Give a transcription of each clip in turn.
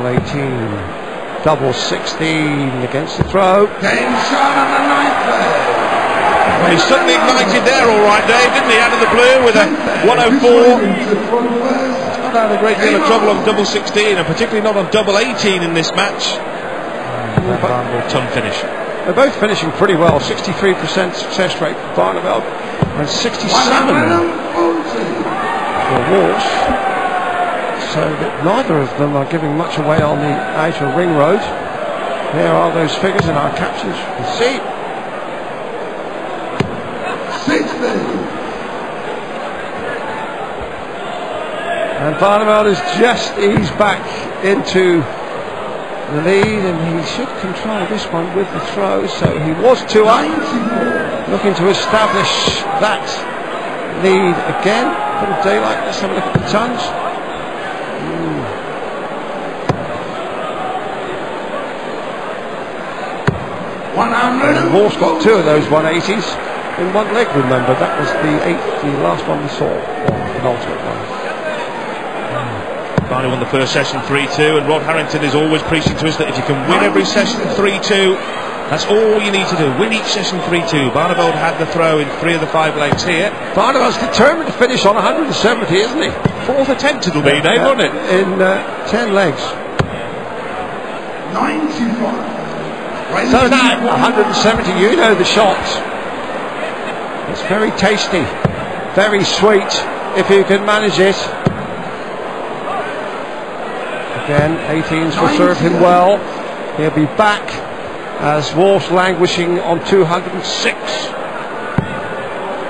treble 18. Double 16 against the throw. Game shot on the 9th. Well, he suddenly ignited there, all right, Dave, didn't he? Out of the blue with a 104. He's not had a great deal of trouble on double 16, and particularly not on double 18 in this match. Ton finish. They're both finishing pretty well. 63% success rate for Barneveld and 67 for Walsh. So that neither of them are giving much away on the outer ring road. There are those figures in our captions. You can see 60. And Barneveld has just eased back into the lead, and he should control this one with the throw. So he was 2 up, looking to establish that lead again. Bit of daylight. Let's have a look at the tons. And Walsh got 2 of those 180s in one leg, remember. That was the last one we saw, or the penultimate one. Barney won the first session 3-2, and Rod Harrington is always preaching to us that if you can win every session 3-2, that's all you need to do. Win each session 3-2. Barneveld had the throw in 3 of the 5 legs here. Barneveld's determined to finish on 170, isn't he? 4th attempt it'll be, Dave, won't it? In 10 legs. 95. So now, 170, you know the shots. It's very tasty, very sweet, if you can manage it. Again, 18s will serve him well. He'll be back as Walsh languishing on 206.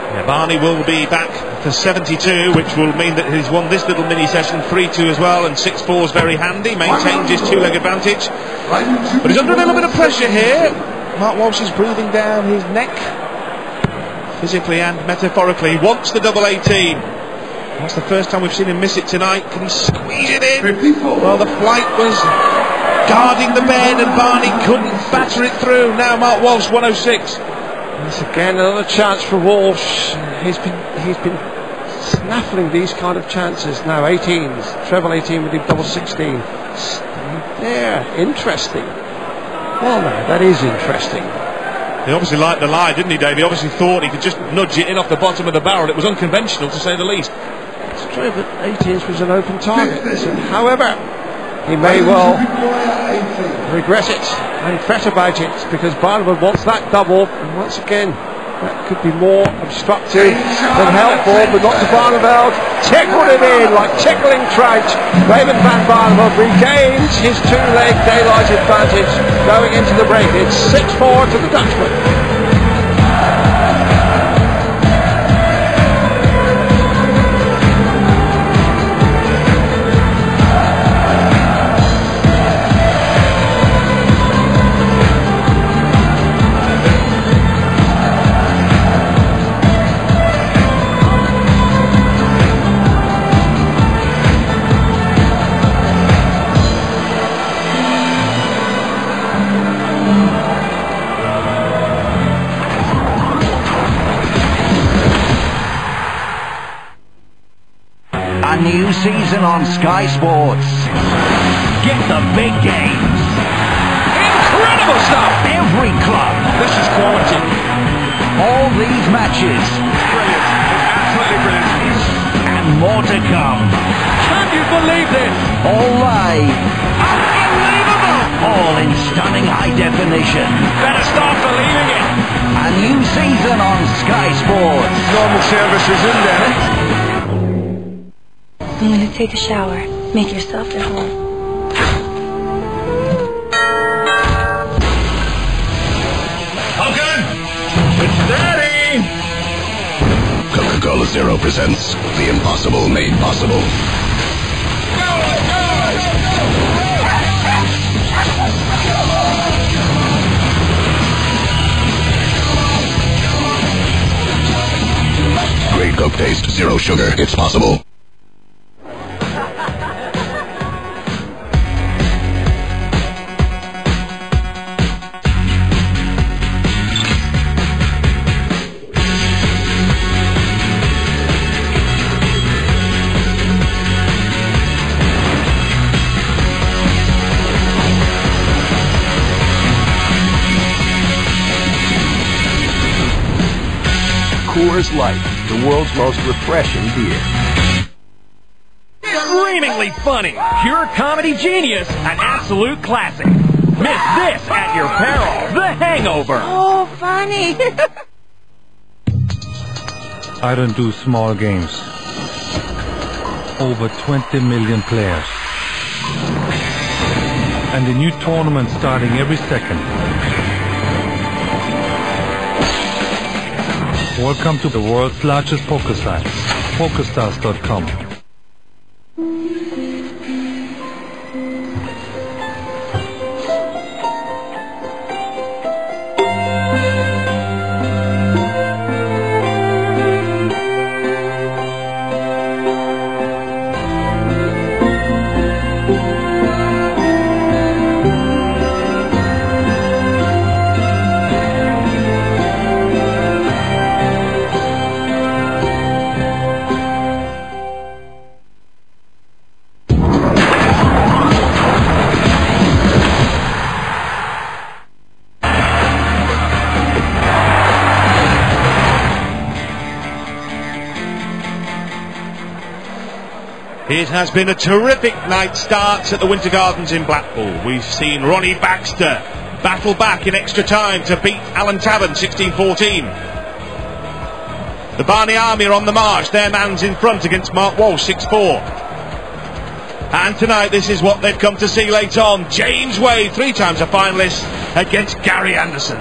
Yeah, Barney will be back for 72, which will mean that he's won this little mini session 3-2 as well, and 6-4 is very handy, maintains his 2-leg advantage. But he's under a little bit of pressure here. Mark Walsh is breathing down his neck, physically and metaphorically. He wants the double 18. That's the first time we've seen him miss it tonight. Can he squeeze it in? 54. Well, the flight was guarding the bed, and Barney couldn't batter it through. Now Mark Walsh 106. Once again, another chance for Walsh. He's been snaffling these kind of chances now. 18s, treble 18 with the double 16. There, interesting. Well, no, that is interesting. He obviously liked the lie, didn't he, Dave? He obviously thought he could just nudge it in off the bottom of the barrel. It was unconventional, to say the least. It's true, but 18s was an open target. However, he may well regret it and fret about it, because Barneveld wants that double, and once again, that could be more obstructive than helpful, but not to Barneveld. Tickled it in like tickling trout. Raymond van Barneveld regains his 2-leg daylight advantage going into the break. It's 6-4 to the Dutchman. New season on Sky Sports. Get the big games. Incredible stuff. Every club. This is quality. All these matches. Brilliant. It's absolutely brilliant. And more to come. Can you believe this? All live. Unbelievable. All in stunning high definition. Better start believing it. A new season on Sky Sports. Normal services in there. I'm going to take a shower. Make yourself at home. Hogan! It's Daddy! Coca-Cola Zero presents The Impossible Made Possible. Great Coke taste, zero sugar, it's possible. Coors Light, the world's most refreshing beer. Screamingly funny, pure comedy genius, an absolute classic. Miss this at your peril. The Hangover. Oh, funny. I don't do small games. Over 20 million players. And a new tournament starting every second. Welcome to the world's largest poker site, PokerStars.com. It has been a terrific night start at the Winter Gardens in Blackpool. We've seen Ronnie Baxter battle back in extra time to beat Alan Tavern 16-14. The Barney Army are on the march. Their man's in front against Mark Walsh 6-4. And tonight this is what they've come to see late on. James Wade, 3 times a finalist, against Gary Anderson.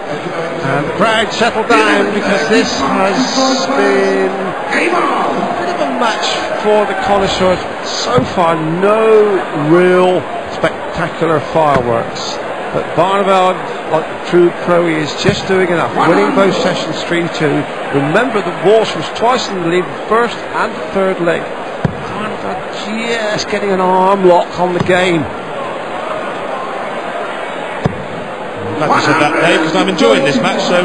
And the crowd settled down because this has been a bit of a match for the connoisseurs. So far, no real spectacular fireworks. But Barneveld, like the true pro, is just doing enough, winning both sessions 3-2. Remember that Walsh was twice in the lead, first and third leg. Barneveld just getting an arm lock on the game. Glad you said that, Dave, because I'm enjoying this match, so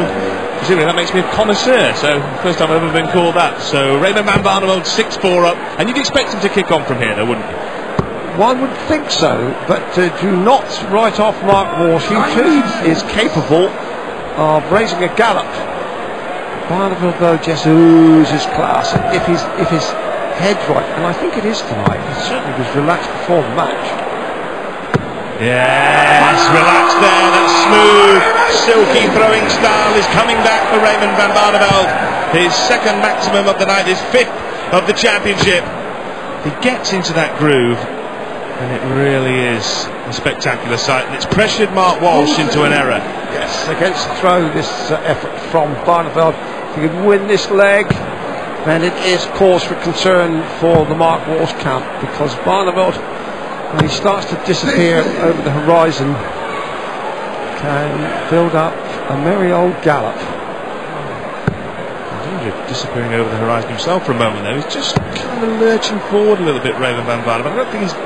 presumably that makes me a connoisseur, so first time I've ever been called that. So Raymond Van Barneveld 6-4 up, and you'd expect him to kick on from here though, wouldn't you? One would think so, but do not write off Mark Walsh. He too is capable of raising a gallop. Barneveld though just oozes class if his head's right, and I think it is tonight. He certainly was relaxed before the match. Yes, relaxed there, that smooth, silky throwing style is coming back for Raymond Van Barneveld. His second maximum of the night, his 5th of the championship. He gets into that groove, and it really is a spectacular sight, and it's pressured Mark Walsh into an error. Yes, against the throw, this effort from Barneveld. If he could win this leg, then it is cause for concern for the Mark Walsh camp, because Barneveld, when he starts to disappear over the horizon, can build up a merry old gallop. Disappearing over the horizon himself for a moment there. He's just kind of lurching forward a little bit, Raymond Van Barneveld. I don't think he's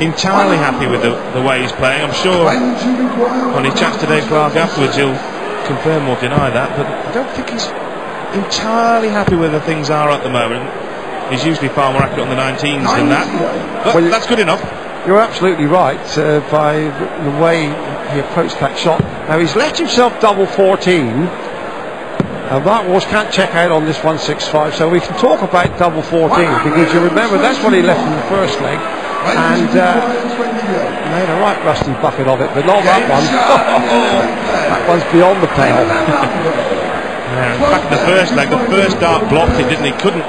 entirely happy with the way he's playing. I'm sure when he chats to Dave Clark afterwards he'll confirm or deny that, but I don't think he's entirely happy where the things are at the moment. He's usually far more accurate on the 19s than that, but well, that's good enough. You're absolutely right by the way he approached that shot. Now he's left himself double 14. Mark Walsh can't check out on this 165, so we can talk about double 14, because you remember that's what he left in the first leg, and made a right rusty bucket of it, but not that one. That one's beyond the pale. Back in the first leg, the first dart blocked it, didn't he? Couldn't